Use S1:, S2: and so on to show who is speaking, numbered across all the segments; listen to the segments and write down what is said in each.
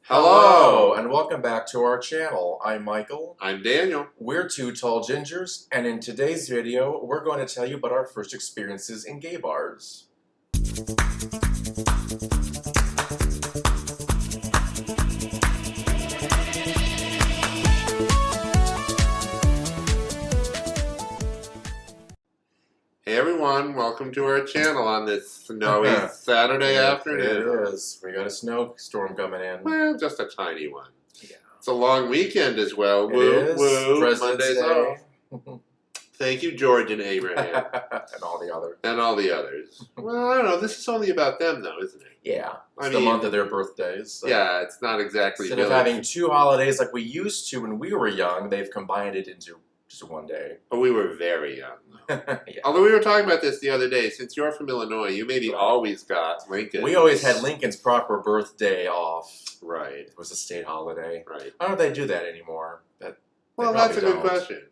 S1: Hello, and welcome back to our channel. I'm Michael.
S2: I'm Daniel.
S1: We're two tall gingers, and in today's video, we're going to tell you about our first experiences in gay bars.
S2: Hey everyone, welcome to our channel on this snowy Saturday afternoon.
S1: It is. We got a snowstorm coming in.
S2: Well, just a tiny one.
S1: Yeah.
S2: It's a long weekend as well.
S1: It
S2: Woo,
S1: is.
S2: woo,
S1: President's
S2: Monday's
S1: Day.
S2: off. Thank you, George and Abraham.
S1: And all the others.
S2: And all the others. Well, I don't know, this is only about them though, isn't it?
S1: Yeah.
S2: I
S1: It's
S2: mean,
S1: the month of their birthdays. So.
S2: Yeah, it's not exactly
S1: Instead of having two holidays like we used to when we were young, they've combined it into just one day.
S2: But we were very young.
S1: Yeah.
S2: Although we were talking about this the other day, since you're from Illinois, you maybe always got Lincoln.
S1: We always had Lincoln's proper birthday off.
S2: Right.
S1: It was a state holiday.
S2: Right.
S1: I don't know if they do that anymore. But
S2: Well, that's a good question.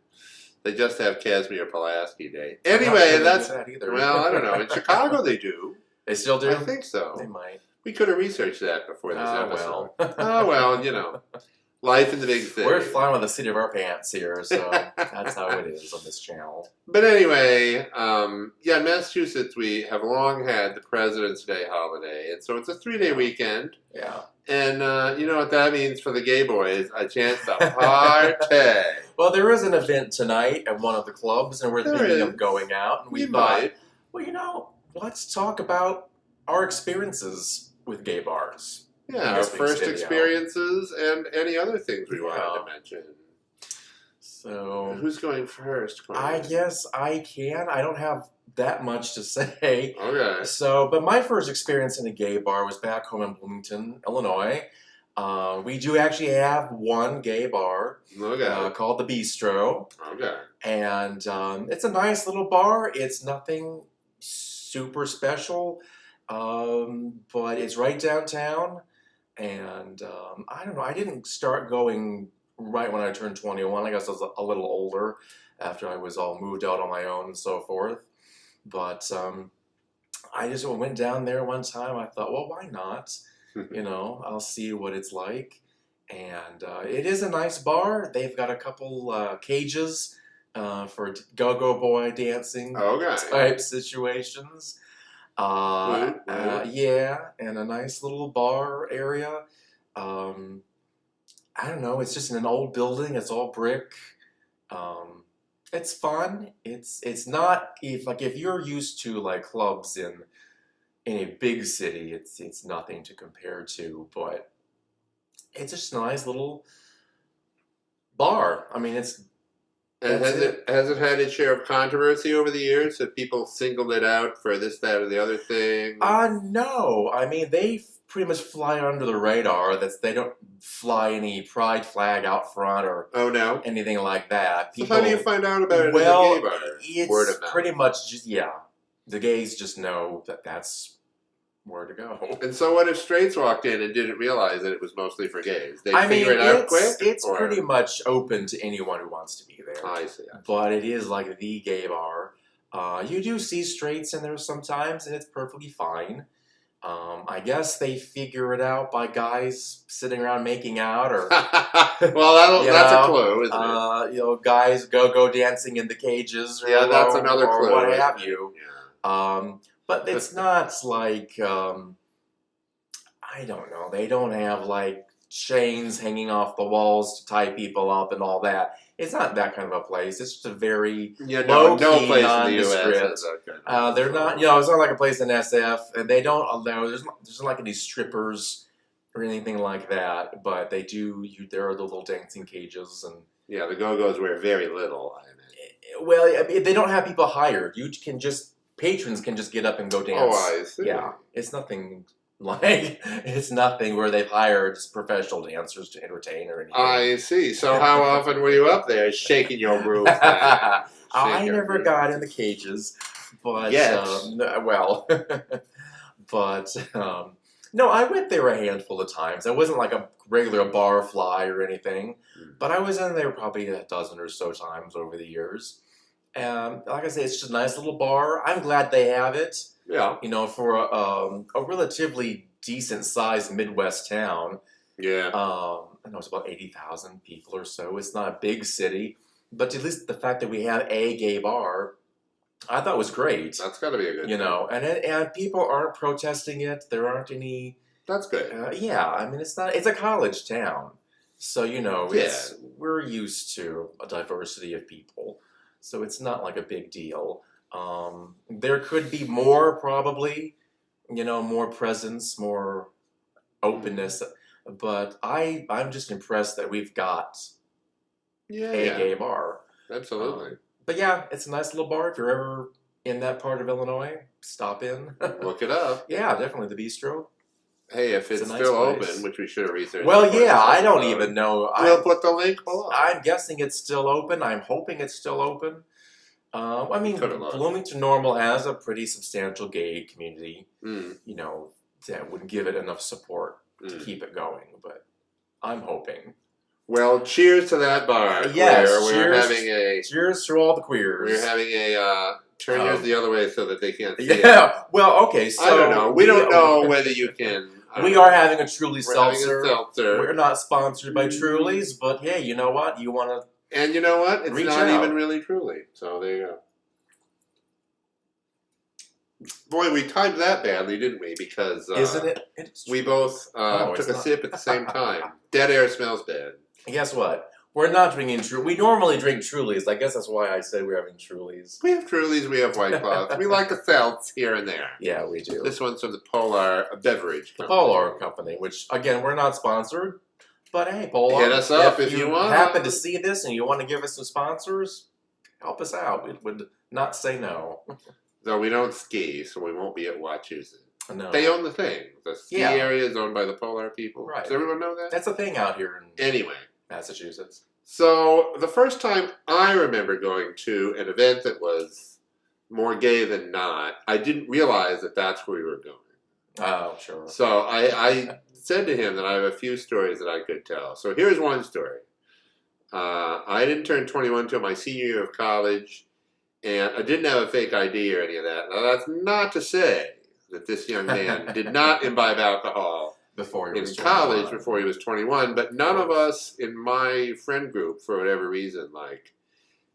S2: They just have Casimir Pulaski Day.
S1: I'm not
S2: Anyway,
S1: sure they
S2: that's
S1: do that either.
S2: well, I don't know. In Chicago, they do.
S1: They still do.
S2: I think so.
S1: They might.
S2: We could have researched that before this episode.
S1: Well.
S2: Oh well, you know, life in the big city.
S1: We're flying with the seat of our pants here, so that's how it is on this channel.
S2: But anyway, yeah, in Massachusetts, we have long had the President's Day holiday, and so it's a 3-day weekend.
S1: Yeah.
S2: And you know what that means for the gay boys? A chance to party.
S1: Well, there is an event tonight at one of the clubs, and we're thinking of going out. And we thought, well, you know, let's talk about our experiences with gay bars.
S2: Yeah, our first experiences and any other things we wanted to mention.
S1: So,
S2: who's going first?
S1: I guess I can. I don't have that much to say.
S2: Okay.
S1: So, but my first experience in a gay bar was back home in Bloomington, Illinois. We do actually have one gay bar called the Bistro.
S2: Okay.
S1: And it's a nice little bar. It's nothing super special, but it's right downtown. And I don't know, I didn't start going right when I turned 21. I guess I was a little older after I was all moved out on my own and so forth. But I just went down there one time. I thought, well, why not? You know, I'll see what it's like. And it is a nice bar. They've got a couple cages for go-go boy dancing type situations. Yeah, and a nice little bar area. I don't know, it's just in an old building, it's all brick. It's fun. It's not if you're used to like clubs in a big city, it's nothing to compare to, but it's just a nice little bar. I mean, has
S2: it had its share of controversy over the years? Have people singled it out for this, that, or the other thing?
S1: No. I mean, they pretty much fly under the radar. They don't fly any pride flag out front or anything like that.
S2: People, so how do you find out about it as a gay bar?
S1: It's pretty much just, the gays just know that that's where to go.
S2: And so what if straights walked in and didn't realize that it was mostly for gays? They'd figure it out quick?
S1: It's pretty much open to anyone who wants to be there.
S2: I see.
S1: But it is like the gay bar. You do see straights in there sometimes, and it's perfectly fine. I guess they figure it out by guys sitting around making out, or
S2: well, that's a clue, isn't it?
S1: You know, guys go dancing in the cages, or
S2: that's another clue,
S1: or what have you.
S2: Yeah.
S1: But it's not like I don't know. They don't have like chains hanging off the walls to tie people up and all that. It's not that kind of a place. It's just a very low-key,
S2: place
S1: nondescript. They're not, you know, it's not like a place in SF, and they don't allow. There's not like any strippers or anything like that. But they do. There are the little dancing cages, and
S2: the go-go's wear very little. I mean.
S1: Well, I mean, they don't have people hired. Patrons can just get up and go dance.
S2: Oh, I see.
S1: Yeah, it's nothing. It's nothing where they've hired professional dancers to entertain or anything.
S2: I see. So how often were you up there shaking your roof?
S1: I never got in the cages, but no, I went there a handful of times. I wasn't like a regular bar fly or anything, but I was in there probably a dozen or so times over the years. And like I say, it's just a nice little bar. I'm glad they have it.
S2: Yeah.
S1: You know, for a relatively decent-sized Midwest town,
S2: Yeah,
S1: I know it's about 80,000 people or so. It's not a big city, but at least the fact that we have a gay bar, I thought was great.
S2: that's got to be a good
S1: You
S2: thing.
S1: know, and people aren't protesting it. There aren't any.
S2: That's good.
S1: Yeah, I mean, it's not. It's a college town, so you know,
S2: Yeah.
S1: we're used to a diversity of people, so it's not like a big deal. There could be more, probably, you know, more presence, more openness, but I'm just impressed that we've got
S2: Yeah,
S1: a
S2: yeah,
S1: gay bar.
S2: absolutely.
S1: But yeah, it's a nice little bar. If you're ever in that part of Illinois, stop in.
S2: Look it up.
S1: Yeah, definitely the Bistro.
S2: Hey, if
S1: It's
S2: it's
S1: a nice
S2: still
S1: place.
S2: open, which we should have researched.
S1: Well,
S2: before
S1: yeah,
S2: this
S1: I don't
S2: episode,
S1: even know.
S2: we'll put the link below.
S1: I'm guessing it's still open. I'm hoping it's still open. I mean,
S2: Could have looked.
S1: Bloomington Normal has a pretty substantial gay community.
S2: Mm,
S1: You know, that would give it enough support to
S2: mm.
S1: keep it going. But I'm hoping.
S2: Well, cheers to that bar.
S1: Yes,
S2: We're
S1: cheers.
S2: having a
S1: Cheers to all the queers.
S2: we're having a turn yours the other way so that they can't see it.
S1: Yeah. Well, okay. So
S2: I don't know. We don't know whether you can.
S1: We are having a Truly
S2: We're having a
S1: seltzer.
S2: seltzer.
S1: We're not sponsored by Truly's, but hey, you know what? You want to
S2: And you know what? It's
S1: reach
S2: not
S1: out.
S2: even really Truly. So there you go. Boy, we timed that badly, didn't we? Because
S1: Isn't it? It's
S2: we both
S1: Oh,
S2: took
S1: it's
S2: a
S1: not.
S2: sip at the same time. Dead air smells bad.
S1: Guess what? We're not drinking Truly. We normally drink Truly's. I guess that's why I said we're having Truly's.
S2: We have Trulies, we have White Claws. We like the seltz here and there.
S1: Yeah, we do.
S2: This one's from the Polar Beverage
S1: The
S2: Company.
S1: Polar Company, which again we're not sponsored, but hey, Polar,
S2: Hit us up if you want.
S1: happen to see this and you want to give us some sponsors, help us out. We would not say no.
S2: Though we don't ski, so we won't be at Wachusett.
S1: No,
S2: They own the thing. The ski
S1: Yeah.
S2: area is owned by the Polar people.
S1: Right.
S2: Does everyone know that?
S1: that's a thing out here in
S2: Anyway,
S1: Massachusetts.
S2: so the first time I remember going to an event that was more gay than not, I didn't realize that that's where we were going.
S1: Oh, sure.
S2: So I said to him that I have a few stories that I could tell. So here's one story. I didn't turn 21 until my senior year of college, and I didn't have a fake ID or any of that. Now, that's not to say that this young man did not imbibe alcohol
S1: Before he
S2: in
S1: was
S2: college
S1: 21.
S2: before he was 21, but none of us in my friend group, for whatever reason, like,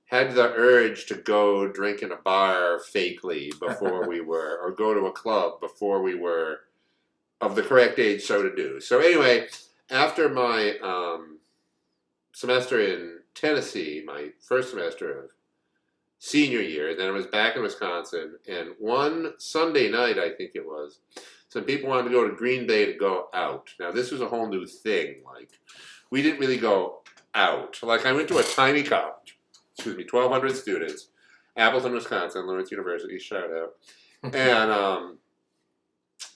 S2: had the urge to go drink in a bar fakely before we were, or go to a club before we were of the correct age so to do. So anyway, after my semester in Tennessee, my first semester of senior year, and then I was back in Wisconsin, and one Sunday night, I think it was, some people wanted to go to Green Bay to go out. Now, this was a whole new thing. Like, we didn't really go out. Like, I went to a tiny college, 1,200 students, Appleton, Wisconsin, Lawrence University, shout out. And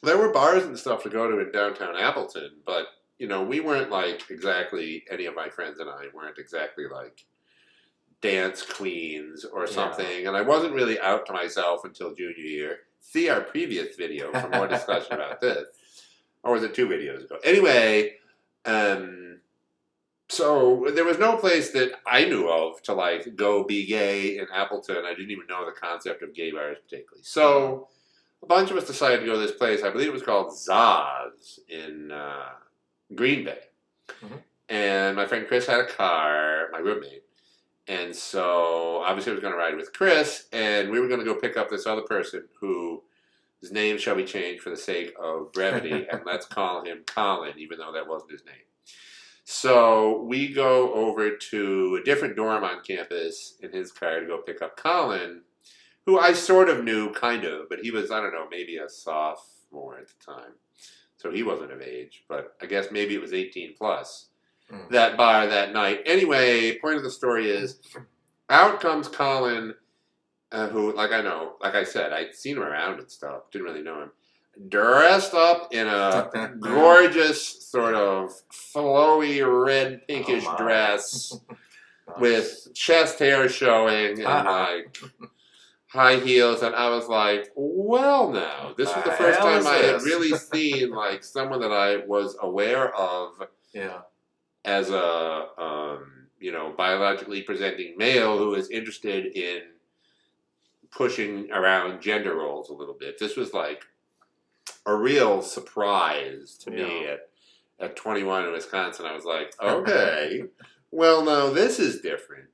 S2: there were bars and stuff to go to in downtown Appleton, but, you know, we weren't like exactly, any of my friends and I weren't exactly like dance queens or something. And I wasn't really out to myself until junior year. See our previous video for more discussion about this. Or was it 2 videos ago? Anyway, so there was no place that I knew of to like go be gay in Appleton. I didn't even know the concept of gay bars particularly. So a bunch of us decided to go to this place. I believe it was called Zaz in Green Bay.
S1: Mm-hmm.
S2: And my friend Chris had a car, my roommate. And so obviously I was going to ride with Chris, and we were going to go pick up this other person whose name shall be changed for the sake of brevity, and let's call him Colin, even though that wasn't his name. So we go over to a different dorm on campus in his car to go pick up Colin, who I sort of knew, kind of, but he was, I don't know, maybe a sophomore at the time. So he wasn't of age, but I guess maybe it was 18 plus. That bar that night. Anyway, point of the story is, out comes Colin, who, like I said, I'd seen him around and stuff, didn't really know him, dressed up in a gorgeous sort of flowy red pinkish dress with chest hair showing and like high heels, and I was like, well now, this was the first time I had really seen like someone that I was aware of.
S1: Yeah.
S2: As a, biologically presenting male who is interested in pushing around gender roles a little bit. This was like a real surprise to me at 21 in Wisconsin, I was like, okay, well, no, this is different.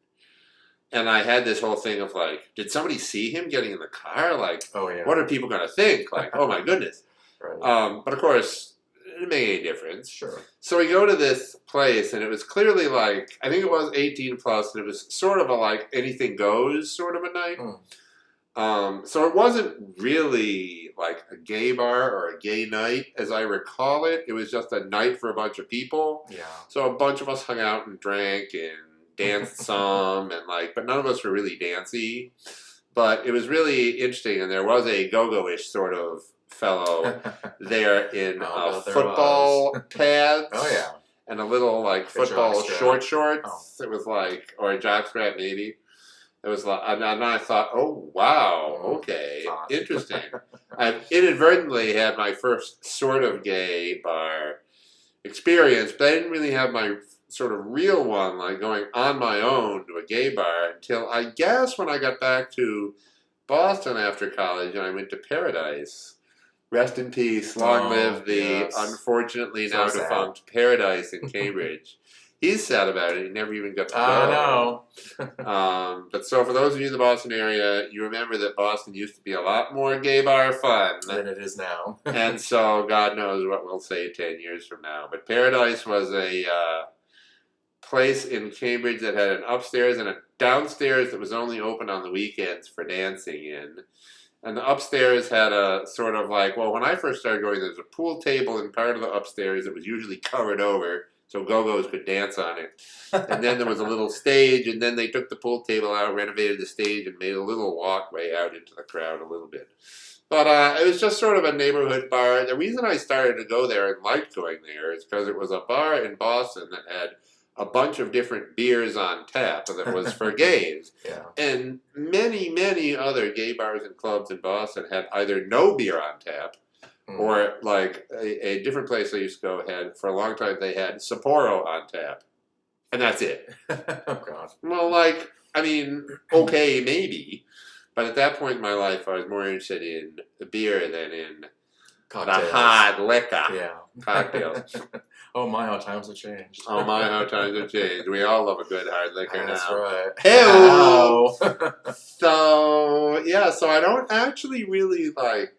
S2: And I had this whole thing of like, did somebody see him getting in the car? Like,
S1: Oh yeah.
S2: what are people going to think? Like, oh my goodness.
S1: Right.
S2: But of course, it didn't make any difference.
S1: Sure.
S2: So we go to this place, and it was clearly like, I think it was 18 plus, and it was sort of a like anything goes sort of a night. So it wasn't really like a gay bar or a gay night as I recall it. It was just a night for a bunch of people.
S1: Yeah.
S2: So a bunch of us hung out and drank and danced some, and like, but none of us were really dancey. But it was really interesting, and there was a go-go-ish sort of fellow there in football pads.
S1: Oh yeah.
S2: And a little like football short shorts.
S1: Oh.
S2: It was like, or a jockstrap maybe. It was like, and I thought, oh wow, okay, interesting. I inadvertently had my first sort of gay bar experience, but I didn't really have my sort of real one, like going on my own to a gay bar until I guess when I got back to Boston after college and I went to Paradise. Rest in peace, long live the unfortunately now defunct Paradise in Cambridge. He's sad about it. He never even got to go.
S1: I
S2: know. But so for those of you in the Boston area, you remember that Boston used to be a lot more gay bar fun
S1: than it is now.
S2: And so God knows what we'll say 10 years from now. But Paradise was a place in Cambridge that had an upstairs and a downstairs that was only open on the weekends for dancing in. And the upstairs had a sort of like, well, when I first started going, there was a pool table in part of the upstairs that was usually covered over so go-go's could dance on it. And then there was a little stage, and then they took the pool table out, renovated the stage, and made a little walkway out into the crowd a little bit. But it was just sort of a neighborhood bar. The reason I started to go there and liked going there is because it was a bar in Boston that had a bunch of different beers on tap that was for gays.
S1: Yeah.
S2: And many, many other gay bars and clubs in Boston had either no beer on tap, or like a different place I used to go had, for a long time, they had Sapporo on tap. And that's it.
S1: Oh, God.
S2: Well, like, I mean, okay, maybe. But at that point in my life, I was more interested in the beer than in
S1: cocktails.
S2: The hard liquor.
S1: Yeah.
S2: Cocktails.
S1: Oh, my, how times have changed.
S2: Oh, my, how times have changed. We all love a good hard liquor
S1: That's
S2: now.
S1: right.
S2: Hey! So, yeah, so I don't actually really like...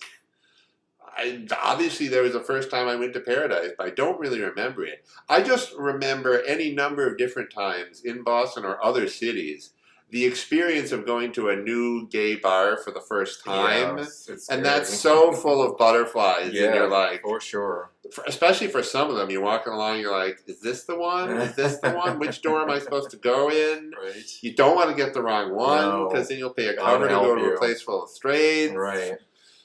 S2: obviously, there was the first time I went to Paradise, but I don't really remember it. I just remember any number of different times in Boston or other cities, the experience of going to a new gay bar for the first time.
S1: Yes,
S2: and that's so full of butterflies.
S1: Yeah,
S2: and you're like,
S1: for sure.
S2: Especially for some of them, you're walking along, you're like, is this the one? Is this the one? Which door am I supposed to go in?
S1: Right.
S2: You don't want to get the wrong one, because then you'll pay a cover to go to a place full of straights.
S1: Right.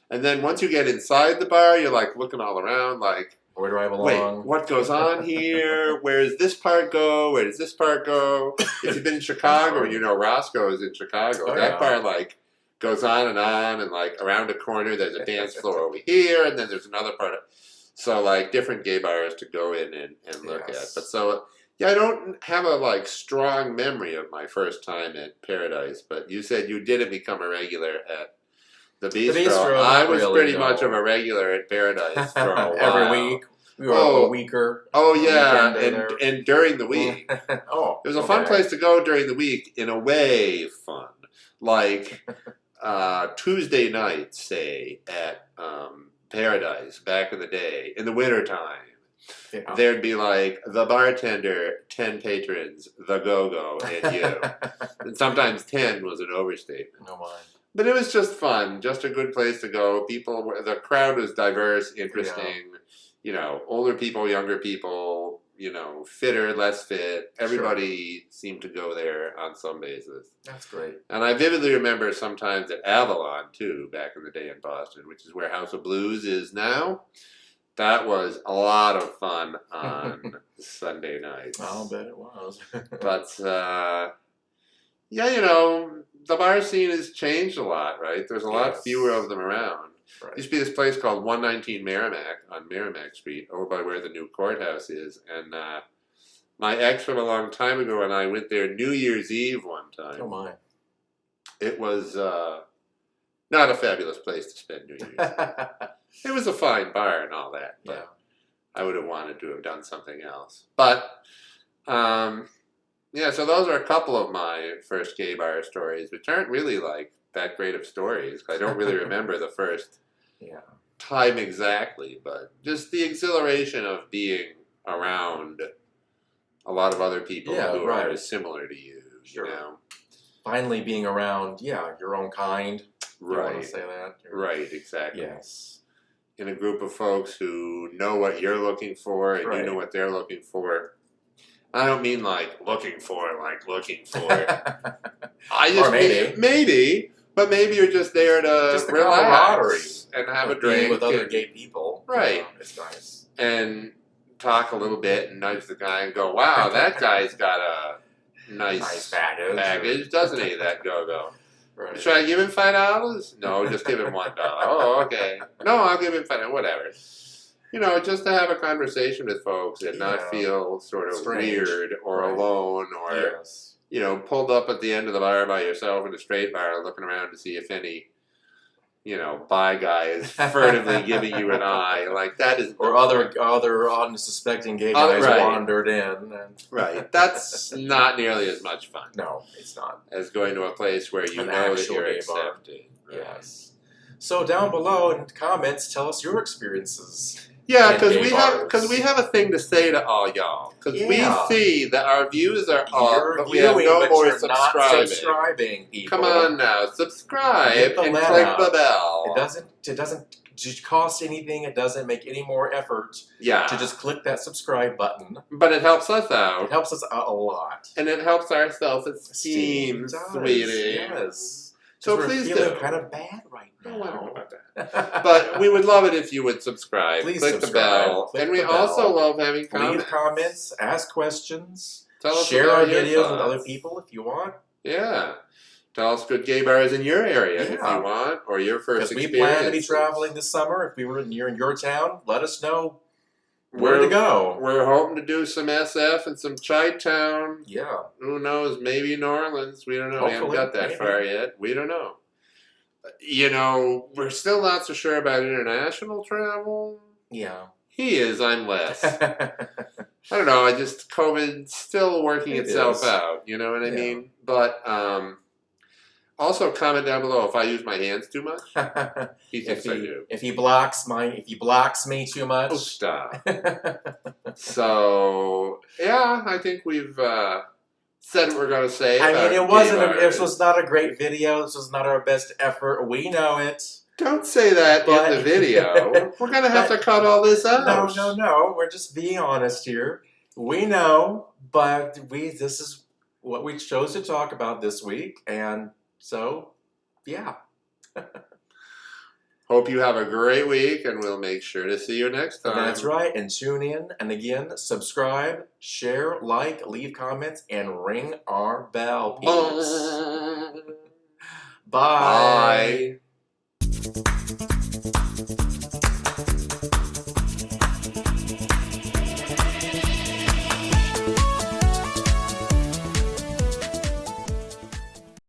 S2: And then once you get inside the bar, you're like looking all around like,
S1: where do I belong?
S2: Wait, what goes on here? Where does this part go? Where does this part go? If you've been in Chicago, you know Roscoe is in Chicago.
S1: Oh,
S2: that part like goes on, and like around a corner there's a dance floor over here, and then there's another part. So like different gay bars to go in and look at. But so yeah, I don't have a like strong memory of my first time at Paradise. But you said you didn't become a regular at the Bistro. I was pretty much of a regular at Paradise for a while.
S1: Every week. We were a weeker.
S2: Oh, yeah. And during the week. It was a fun place to go during the week. In a way, fun. Like Tuesday nights, say, at Paradise back in the day, in the wintertime. Yeah. There'd be like the bartender, 10 patrons, the go-go, and you. And sometimes 10 was an overstatement.
S1: No mind.
S2: But it was just fun, just a good place to go. The crowd was diverse, interesting. You know, older people, younger people, you know, fitter, less fit. Everybody seemed to go there on some basis.
S1: That's great.
S2: And I vividly remember sometimes at Avalon, too, back in the day in Boston, which is where House of Blues is now. That was a lot of fun on Sunday nights.
S1: I'll bet it was.
S2: But, yeah, you know, the bar scene has changed a lot, right? There's a lot fewer of them around. Right. There used to be this place called 119 Merrimack on Merrimack Street, over by where the new courthouse is. And my ex from a long time ago and I went there New Year's Eve one time.
S1: Oh, my.
S2: It was not a fabulous place to spend New Year's. It was a fine bar and all that. But I would have wanted to have done something else. But, yeah, so those are a couple of my first gay bar stories, which aren't really like that great of stories. I don't really remember the first time exactly, but just the exhilaration of being around a lot of other people who are similar to you.
S1: Sure.
S2: You know?
S1: Finally being around, your own kind.
S2: Right.
S1: You want to say that?
S2: Right, exactly.
S1: Yes.
S2: In a group of folks who know what you're looking for and you know what they're looking for. I don't mean like looking for. I just mean maybe, but maybe you're just there to
S1: just the
S2: relax and have a drink
S1: with other gay people.
S2: Right.
S1: It's nice.
S2: And talk a little bit and nudge the guy and go, wow, that guy's got a nice baggage, doesn't he, that go-go?
S1: Right.
S2: Should I give him $5? No, just give him $1. Oh, okay. No, I'll give him $5. Whatever. You know, just to have a conversation with folks and not feel sort of weird or alone or, you know, pulled up at the end of the bar by yourself in a straight bar looking around to see if any, you know, bi guy is furtively giving you an eye. Like, that is...
S1: Or other unsuspecting gay guys wandered in. And
S2: Right. That's not nearly as much fun.
S1: No, it's not.
S2: As going to a place where you know that you're accepted.
S1: Right. Yes. So down below in the comments, tell us your experiences.
S2: Yeah, because we have a thing to say to all y'all. Because we see that our views are up, but we have no more
S1: subscribing. People.
S2: Come on now, subscribe and click the bell.
S1: It doesn't cost anything. It doesn't make any more effort. To just click that subscribe button.
S2: But it helps us out.
S1: It helps us out a lot,
S2: and it helps our self-esteem, sweetie.
S1: Yes.
S2: So please do.
S1: We're feeling kind of bad right now.
S2: I don't know about that. But we would love it if you would subscribe.
S1: Please
S2: click the bell. And we also love having comments.
S1: Leave comments, ask questions,
S2: Tell us
S1: share our videos with other people if you want.
S2: Yeah. Tell us good gay bars in your area if you want, or your first experience.
S1: Because we plan to be traveling this summer. If we were near your town, let us know where to go.
S2: We're hoping to do some SF and some Chi-Town.
S1: Yeah.
S2: Who knows? Maybe New Orleans. We don't know.
S1: Hopefully,
S2: we haven't got that far yet. We don't know. You know, we're still not so sure about international travel.
S1: Yeah.
S2: He is. I'm less. I don't know. COVID's still working itself out. You know what I mean? But also comment down below if I use my hands too much. He thinks I do.
S1: If he blocks me too much.
S2: Oh, stop. So I think we've said what we're going to say.
S1: I mean, this was not a great video. This was not our best effort. We know it.
S2: Don't say that in the video. We're going to have to cut all this out.
S1: No. We're just being honest here. We know, but this is what we chose to talk about this week, and so, yeah.
S2: Hope you have a great week, and we'll make sure to see you next time.
S1: That's right, and tune in, and again, subscribe, share, like, leave comments, and ring our bell, peeps. Bye.
S2: Bye.